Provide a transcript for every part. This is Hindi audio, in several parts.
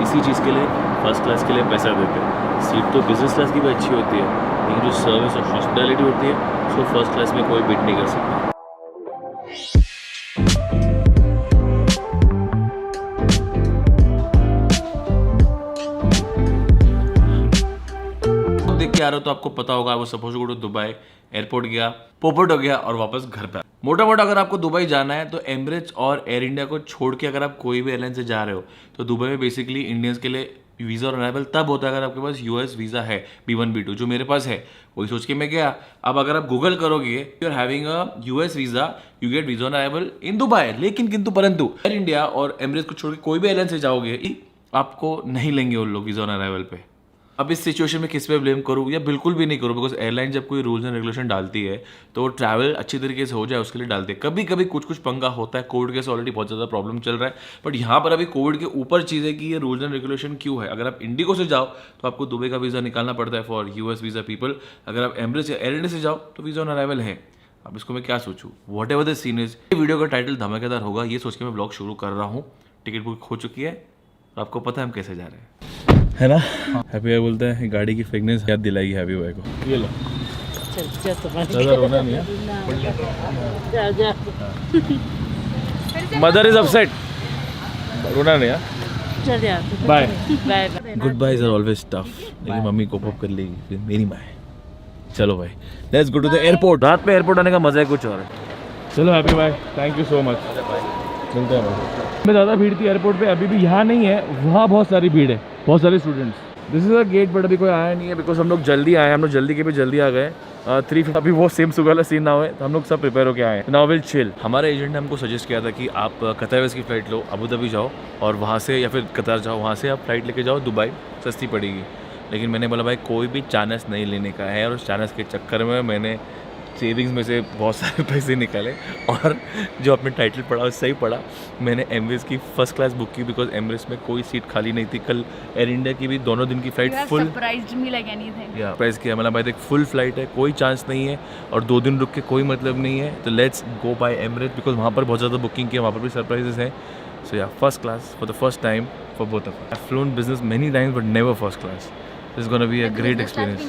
किसी चीज़ के लिए फर्स्ट क्लास के लिए पैसा देते हैं। सीट तो बिजनेस क्लास की भी अच्छी होती है, लेकिन जो सर्विस और हॉस्पिटैलिटी होती है उसको फर्स्ट क्लास में कोई बीट नहीं कर सकता। देख के आ रहे हो तो आपको पता होगा, वो suppose go to Dubai, airport गया, पोपट हो गया और वापस घर पे। मोटा मोटा अगर आपको दुबई जाना है तो एमिरेट्स और एयर इंडिया को छोड़ के अगर आप कोई भी एयरलाइन से जा रहे हो तो दुबई में बेसिकली इंडियंस के लिए वीज़ा और अराइवल तब होता है अगर आपके पास यूएस वीज़ा है, B1 B2, जो मेरे पास है। वही सोच के मैं गया। अब अगर आप गूगल करोगे, you are having a US visa, you get visa on arrival in Dubai. लेकिन किंतु परंतु एयर इंडिया और एमिरेट्स को छोड़ के कोई भी एयरलाइन से जाओगे, आपको नहीं लेंगे उन लोग वीज़ा ऑन अराइवल पे। अब इस सिचुएशन में किस पे ब्लेम करूँ, या बिल्कुल भी नहीं करूँ, बिकॉज एयरलाइन जब कोई रूल्स एंड रेगुलेशन डालती है तो ट्रैवल अच्छी तरीके से हो जाए उसके लिए डालती है। कभी कभी कुछ पंगा होता है, कोविड के से ऑलरेडी बहुत ज़्यादा प्रॉब्लम चल रहा है, बट यहाँ पर अभी कोविड के ऊपर चीज़ है कि ये रूल्स एंड रेगुलेशन क्यों है। अगर आप इंडिगो से जाओ तो आपको दुबई का वीज़ा निकालना पड़ता है फॉर यूएस वीज़ा पीपल। अगर आप एमिरेट्स या एयर इंडिया से जाओ तो वीज़ा ऑन अराइवल है। अब इसको मैं क्या सोचूं, whatever the scene is. Video का टाइटल धमाकेदार होगा, ये सोच के मैं ब्लॉग शुरू कर रहा हूँ। टिकट बुक हो चुकी है और आपको पता है हम कैसे जा रहे हैं, है ना। हैप्पी भाई बोलते हैं गाड़ी की फ्रेगनेंस याद दिलाएगी हैप्पी भाई को। ये लो, ज़्यादा रोना नहीं है। मदर इज अपसेट, रोना नहीं है। Bye. Good boys are always tough, लेकिन मम्मी कोप अप कर लेगी, फिर मेरी माँ है। चलो भाई, let's go to the airport. रात में एयरपोर्ट आने का मजा है कुछ और है। चलो हैप्पी भाई, थैंक यू सो मच। मिलते हैं भाई। में ज़्यादा भीड़ थी एयरपोर्ट पे, अभी भी यहाँ नहीं है, वहाँ बहुत सारी भीड़ है, बहुत सारे students. This is a gate, but अभी कोई आया नहीं है बिकॉज हम लोग जल्दी आए, हम लोग जल्दी के भी जल्दी आ गए। 3 अभी वो सेम सुबह वाला सीन ना हो, तो हम लोग सब प्रिपेयर होकर आए। Now will chill. हमारे एजेंट ने हमको सजेस्ट किया था कि आप कतर एयरवेज की फ़्लाइट लो, अबू धाबी जाओ और वहाँ से, या फिर कतर जाओ, वहाँ से आप फ्लाइट लेके जाओ दुबई, सस्ती पड़ेगी। लेकिन मैंने बोला भाई कोई भी चांस नहीं लेने का है, और उस चांस के चक्कर में मैंने सेविंग्स में से बहुत सारे पैसे निकाले और जो अपने टाइटल पढ़ा उससे ही पढ़ा। मैंने एमिरेट्स की फर्स्ट क्लास बुक की बिकॉज एमिरेट्स में कोई सीट खाली नहीं थी। कल एयर इंडिया की भी दोनों दिन की फ्लाइट फुल। सरप्राइज किया, मतलब भाई देख फुल फ्लाइट है, कोई चांस नहीं है और 2 दिन रुक के कोई मतलब नहीं है। तो let's go by Emirates because वहाँ पर बहुत ज़्यादा बुकिंग किया, वहाँ पर भी सरप्राइजेस हैं। So yeah first class for the first time for both of us. I flown business many times but never first class. This is gonna be a great experience.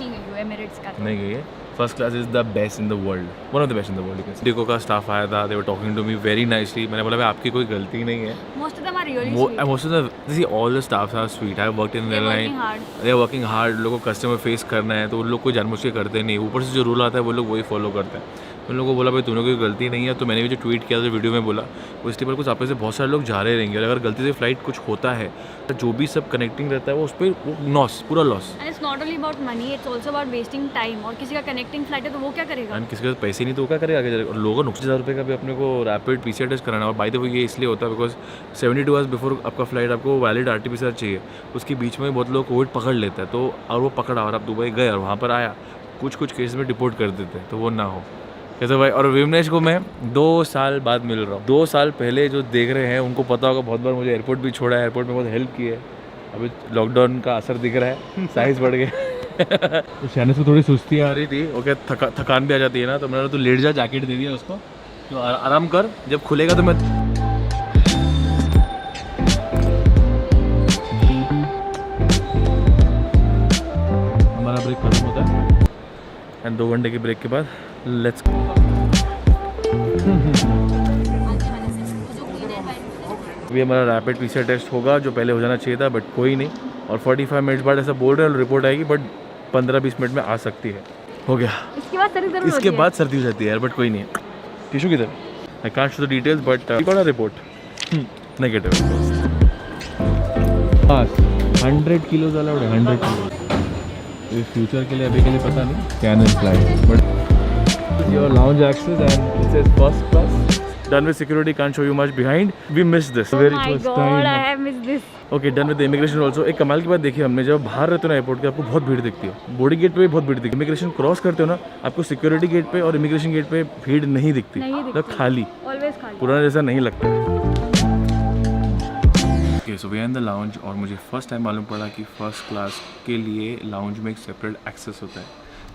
नहीं गई है। First class is the best in the world, one of the best in the world. IndiGo का स्टाफ आया था, they were talking to me very nicely. मैंने बोला भाई आपकी कोई गलती नहीं है। Most of the all the staffs are sweet. I worked in airline, they are working hard. लोगों को कस्टमर फेस करना है तो उन लोग कोई जानबूझ के करते नहीं, ऊपर से जो रूल आता है वो लोग वही फॉलो करते हैं। उन लोगों को बोला भाई तूने कोई गलती नहीं है। तो मैंने भी जो ट्वीट किया था वीडियो में बोला, उस पर कुछ आप से बहुत सारे लोग जा रहे रहेंगे, और अगर गलती से फ्लाइट कुछ होता है तो जो भी सब कनेक्टिंग रहता है वो उस पर लॉस, पूरा loss. It's not only about money, it's also about wasting time. और किसी का कनेक्टिंग फ्लाइट है तो वो क्या करेगा, एंड किसी के पास पैसे नहीं तो वो क्या करेगा आगे जाकर। और लोगों को 6000 का भी अपने को रैपिड PCR टेस्ट कराना। और बाय द वे ये इसलिए होता है बिकॉज 72 आवर्स बिफोर आपका फ्लाइट आपको वैलिड RT-PCR चाहिए। उसके बीच में बहुत लोग कोविड पकड़ लेता है, तो और वो पकड़ा और आप दुबई गए और वहाँ पर आया, कुछ केस में डिपोर्ट कर देते हैं, तो वो ना हो कैसे भाई। और विमनेश को मैं 2 साल बाद मिल रहा हूँ। 2 साल पहले जो देख रहे हैं उनको पता होगा, बहुत बार मुझे एयरपोर्ट भी छोड़ा है, एयरपोर्ट में बहुत हेल्प की है। अभी लॉकडाउन का असर दिख रहा है, साइज बढ़ गया। तो शहने से थोड़ी सुस्ती आ रही थी, ओके थकान भी आ जाती है ना, तो मैंने तो लेट जा, जैकेट दे दिया उसको, तो आराम कर, जब खुलेगा तो मैं। हमारा ब्रेक खत्म होता है एंड 2 घंटे के ब्रेक के बाद लेट्स अभी हमारा रैपिड PCR टेस्ट होगा, जो पहले हो जाना चाहिए था बट कोई नहीं। और 45 मिनट्स बाद ऐसा बोल रहे हैं रिपोर्ट आएगी, बट 15-20 मिनट में आ सकती है। हो गया, इसके बाद सर्दी हो जाती है यार, बट कोई नहीं। टिशू किधर? I can't show the details but we got a report negative. 100 kilos allowed है, 100 किलो। ये फ्यूचर के लिए अभी के लिए पता नहीं, can and flight, but your lounge access and it says first class. Done with security, can't show you much behind. We missed this. Oh my God, I have missed this. Okay, done with the immigration also. एक कमाल की बात देखिए हमने, जब बाहर रहते हो ना एयरपोर्ट के, आपको बहुत भीड़ दिखती है। बोर्डिंग गेट पे भी बहुत भीड़ दिखती है। इमिग्रेशन क्रॉस करते हो ना, आपको सिक्योरिटी गेट पे और इमिग्रेशन गेट पे भीड़ नहीं दिखती, मतलब खाली, पुराना जैसा नहीं लगता। Okay, so we are in the lounge और मुझे फर्स्ट टाइम मालूम पड़ा कि फर्स्ट क्लास के लिए लाउंज में एक सेपरेट एक्सेस होता है,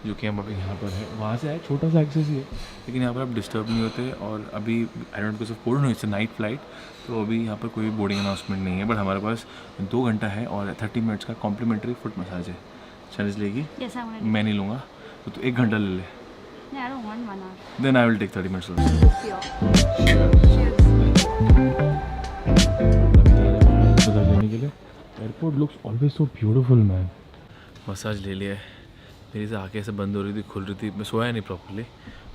जो कि हम अभी यहाँ पर है। वहाँ से आए, छोटा सा एक्सेस ही है, लेकिन यहाँ पर आप डिस्टर्ब नहीं होते। और अभी I don't because of Covid, it's a night flight, तो अभी यहाँ पर कोई बोर्डिंग अनाउंसमेंट नहीं है, बट हमारे पास 2 घंटा है और 30 मिनट्स का कॉम्प्लीमेंट्री फुट मसाज है। शानिस लेगी? Yes, I want मैं नहीं लूँगा, तो तू 1 घंटा ले ले। No, I don't want 1 hour. Then I will take 30 minutes. लेने के लिए airport looks always so beautiful man. Massage ले लिया है, मेरी से आंखें ऐसे बंद हो रही थी, खुल रही थी, मैं सोया नहीं प्रॉपर्ली।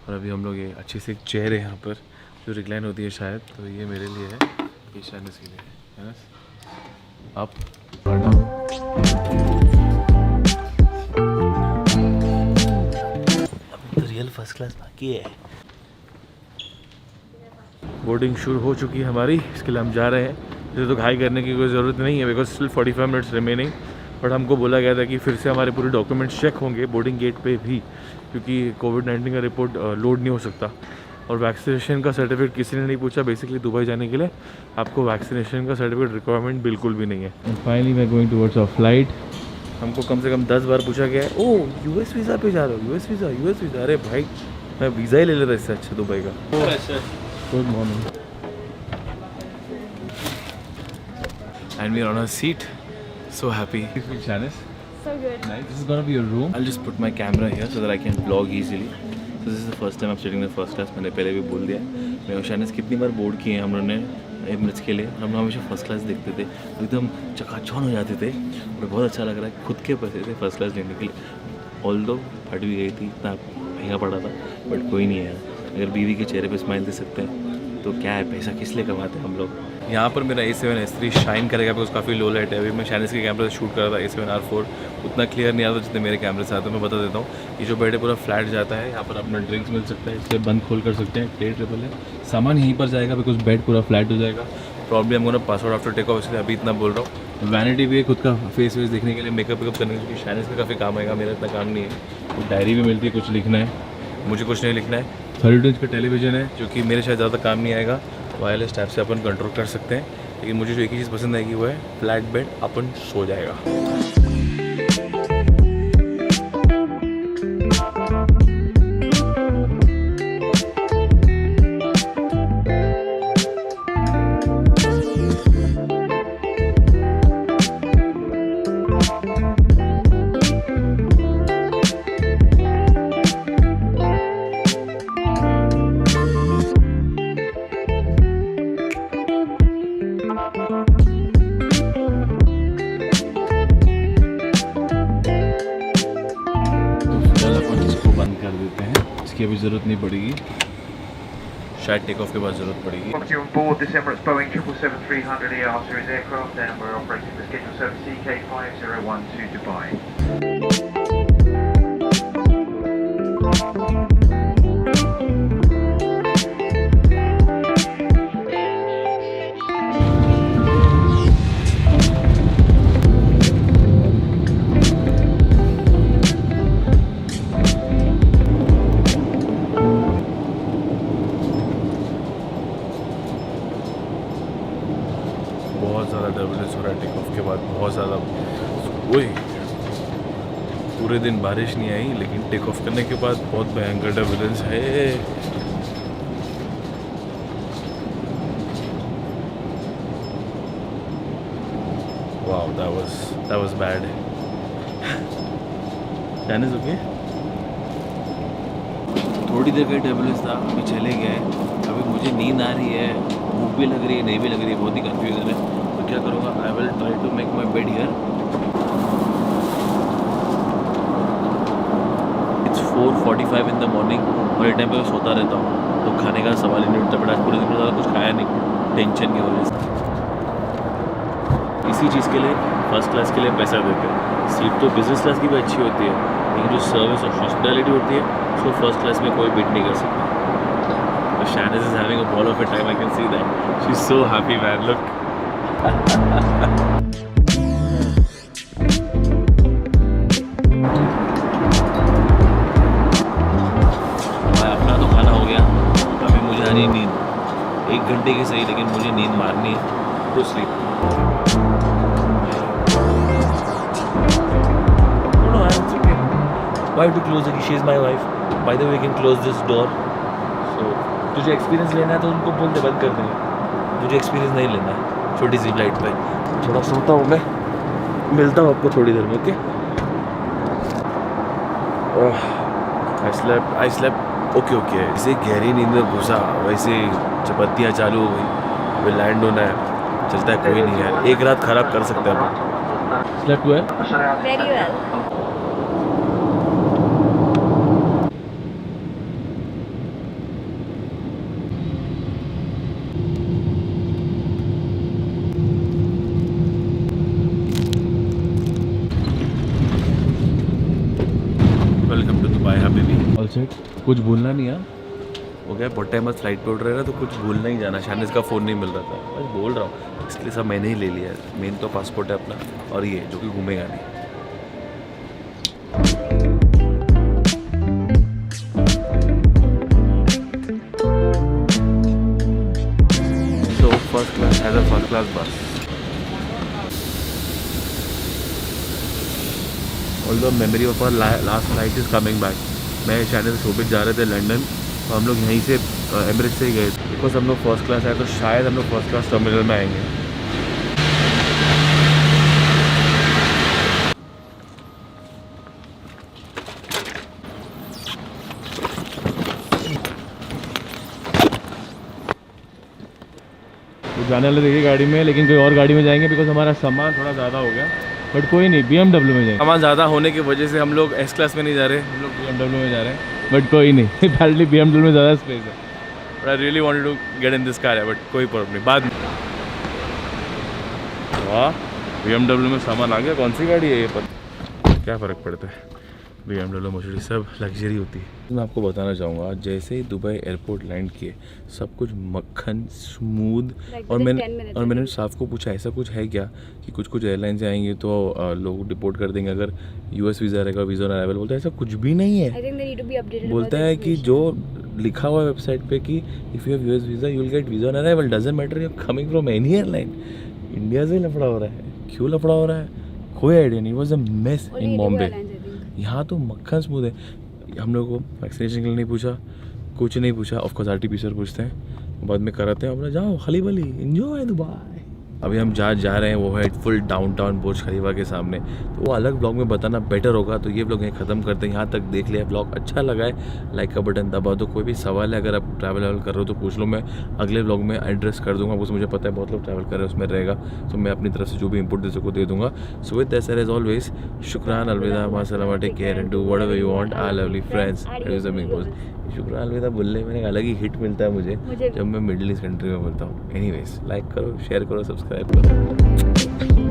और अभी हम लोग ये अच्छी सी एक चेयर है यहाँ पर जो रिक्लाइन होती है शायद, तो ये मेरे लिए है, ये शानिस के लिए है ना। आप तो रियल फर्स्ट क्लास बाकी है। बोर्डिंग शुरू हो चुकी है हमारी, इसके लिए हम जा रहे हैं। इसे तो घाई करने की कोई ज़रूरत नहीं है because still 45 minutes remaining. But हमको बोला गया था कि फिर से हमारे पूरे डॉक्यूमेंट्स चेक होंगे बोर्डिंग गेट पे भी, क्योंकि कोविड-19 का रिपोर्ट लोड नहीं हो सकता। और वैक्सीनेशन का सर्टिफिकेट किसी ने नहीं पूछा। बेसिकली दुबई जाने के लिए आपको वैक्सीनेशन का सर्टिफिकेट रिक्वायरमेंट बिल्कुल भी नहीं है। And finally we are going towards our flight. हमको कम से कम 10 बार पूछा गया है, ओ यूएस वीज़ा पे जा रहे हो, यूएस वीज़ा। अरे भाई मैं वीज़ा ही ले लेता इससे अच्छा दुबई का। Good morning. And we are on our seat. So happy. Janice? So good. Nice. This is gonna be your room. I'll just put my camera here so that I can vlog easily. So this is the first time I'm sitting in the first class. मैंने पहले भी बोल दिया। मैं और शानिस कितनी बार बोर्ड किए हैं हम लोगों ने एमिरेट्स के लिए। हम लोग हमेशा फर्स्ट क्लास देखते थे, एकदम चकाचौंध हो जाते थे और बहुत अच्छा लग रहा है। खुद के पैसे थे फर्स्ट क्लास लेने के लिए। ऑल्दो फट भी गई थी, इतना महंगा पड़ा था, बट कोई नहीं है। अगर बीवी के चेहरे पर स्माइल दे सकते हैं तो क्या है, पैसा किस लिए कमाते हैं हम लोग। यहाँ पर मेरा A7S3 शाइन करेगा बिकॉज काफ़ी लो लाइट है। अभी मैं शानिस के कैमरे से शूट कर रहा था A7R4, उतना क्लियर नहीं आता जितने मेरे कैमरे से आते हैं। मैं बता देता हूँ, ये जो बेड है पूरा फ्लैट जाता है। यहाँ पर अपना ड्रिंक्स मिल सकता है, इससे बंद खोल कर सकते हैं। ट्रे ट्रिपल है, सामान यहीं पर जाएगा बिकॉज बेड पूरा फ्लैट हो जाएगा। प्रॉब्लम हम लोग पासवर्ड आफ्टर टेक ऑफ, इसलिए अभी इतना बोल रहा हूँ। वैनिटी भी है खुद का फेस वेस देखने के लिए, मेकअप वेकअप करने के लिए। शानिस का काफ़ी काम आएगा, मेरा इतना काम नहीं है। तो डायरी भी मिलती है, कुछ लिखना है, मुझे कुछ नहीं लिखना है। 32 इंच का टेलीविजन है जो कि मेरे शायद ज़्यादा काम नहीं आएगा। वायरलेस टाइप से अपन कंट्रोल कर सकते हैं, लेकिन मुझे जो एक ही चीज़ पसंद आएगी वो है फ्लैट बेड, अपन सो जाएगा। इसकी अभी ज़रूरत नहीं पड़ेगी, शायद टेक ऑफ के बाद ज़रूरत पड़ेगी। Welcome you on board this Emirates Boeing 777-300 ER series aircraft, and we're operating the scheduled service CK5012 to Dubai. बहुत ज़्यादा टर्बुलेंस हो रहा है टेक ऑफ के बाद, बहुत ज़्यादा। वही पूरे दिन बारिश नहीं आई, लेकिन टेक ऑफ करने के बाद बहुत भयंकर टर्बुलेंस है। Wow, that was bad. Janice okay? थोड़ी देर का टर्बुलेंस था, अभी चले गए। अभी मुझे नींद आ रही है, भूख भी लग रही है, नहीं भी लग रही है, बहुत ही कंफ्यूजन है। तो क्या करूँगा, I will try to make my bed here. It's 4:45 in the morning और ये टाइम पे मैं सोता रहता हूँ, तो खाने का सवाल ही नहीं उठता। बट आज पूरे दिन में ज़्यादा कुछ खाया नहीं, टेंशन की वजह से। इसी चीज़ के लिए फर्स्ट क्लास के लिए पैसा देते हैं। सीट तो बिजनेस क्लास की भी अच्छी होती है, लेकिन जो सर्विस और हॉस्पिटैलिटी होती है उसको फर्स्ट क्लास में कोई बीट नहीं कर सकता। Shanice is having a ball of a time, I can see that. She's so happy, man, look. अपना तो खाना हो गया, अभी मुझे आ रही नींद। 1 घंटे की सही, लेकिन मुझे नींद मारनी है। To sleep. No, it's okay. Why to close it? She is my wife. By the way, we can close this door. So तुझे एक्सपीरियंस लेना है तो उनको बोल दे बंद कर देंगे। मुझे एक्सपीरियंस नहीं लेना है छोटी सी फ्लाइट पे। थोड़ा सोता हूँ मैं, मिलता हूँ आपको थोड़ी देर में। Okay I slept okay. इसे गहरी नींद में घुसा, वैसे चपत्तियाँ चालू हो गई, अभी लैंड होना है, चलता है कोई नहीं है, एक रात खराब कर सकते हैं अपन। स्लेप्ट हुआ है very well. Welcome to Dubai हबीबी। ऑल सेट, कुछ भूलना नहीं है। हो गया बहुत टाइम फ्लाइट पे उड़ रहे ना, तो कुछ भूलना ही जाना। शानिस का फ़ोन नहीं मिल रहा था, बस बोल रहा हूँ, इसलिए सब मैंने ही ले लिया है। मेन तो पासपोर्ट है अपना, और ये जो कि घूमेगा नहीं। So first class has a first class bus. Although memory of our last flight is coming back. मैं शायद शोभित जा रहे थे लंदन, तो हम लोग यहीं से एमिरेट्स से ही गए थे। बिकॉज हम लोग फर्स्ट क्लास आए, तो शायद हम लोग फर्स्ट क्लास टर्मिनल में आएंगे। तो जाने वाले देखिए गाड़ी में, लेकिन कोई और गाड़ी में जाएंगे बिकॉज हमारा सामान थोड़ा ज़्यादा हो गया। बट कोई नहीं, BMW में जाएंगे। सामान ज़्यादा होने की वजह से हम लोग एस क्लास में नहीं जा रहे, हम लोग BMW में जा रहे हैं। बट कोई नहीं, apparently BMW में ज़्यादा स्पेस है। But I really wanted to get in this car है, बट कोई प्रॉब्लम नहीं, बाद में। वाह, BMW में सामान आ गया। कौन सी गाड़ी है ये, पर क्या फ़र्क पड़ता है। BMW मर्सिडीज सब लग्जरी होती है। मैं आपको बताना चाहूँगा, जैसे ही दुबई एयरपोर्ट लैंड किए, सब कुछ मक्खन स्मूथ। और मैंने स्टाफ को पूछा ऐसा कुछ है क्या कि कुछ एयरलाइन से आएंगे तो लोग डिपोर्ट कर देंगे अगर US वीज़ा रहेगा, वीज़ा ऑन अराइवल। बोलता है ऐसा कुछ भी नहीं है। बोलता है कि जो लिखा हुआ है वेबसाइट पे कि if you have US visa you will get visa on arrival, doesn't matter you are coming from any airline. India से लफड़ा हो रहा है, क्यों लफड़ा हो रहा है कोई आइडिया नहीं। Was a mess in Bombay. यहाँ तो मक्खन स्मूथ है। हम लोग को वैक्सीनेशन के लिए नहीं पूछा, कुछ नहीं पूछा। ऑफकोर्स RT-PCR पूछते हैं, बाद में कराते हैं अपना, जाओ खाली बली एंजॉय दुबई। अभी हम जहाँ जा रहे हैं वो है फुल डाउनटाउन बुर्ज खलीफा के सामने, तो वो अलग ब्लॉग में बताना बेटर होगा। तो ये ब्लॉग यहीं ख़त्म करते हैं। यहाँ तक देख लिया, ब्लॉग अच्छा लगा है लाइक का बटन दबा दो। कोई भी सवाल है अगर आप ट्रैवल कर रहे हो तो पूछ लो, मैं अगले ब्लॉग में एड्रेस कर दूँगा। उसमें मुझे पता है बहुत लोग ट्रैवल कर रहे हैं, उसमें रहेगा, तो मैं अपनी तरफ से जो भी इंपुट दे सकूँ दे दूँगा। So with that said as always, शुक्रान, अलविदा, मा सलामा, take care and do whatever you want. I lovely friends. शुक्रान अलविदा बोलने में एक अलग ही हिट मिलता है मुझे जब मैं मिडिल ईस्ट कंट्री में बोलता हूँ। एनीवेज, लाइक करो, शेयर करो, सब्सक्राइब करो।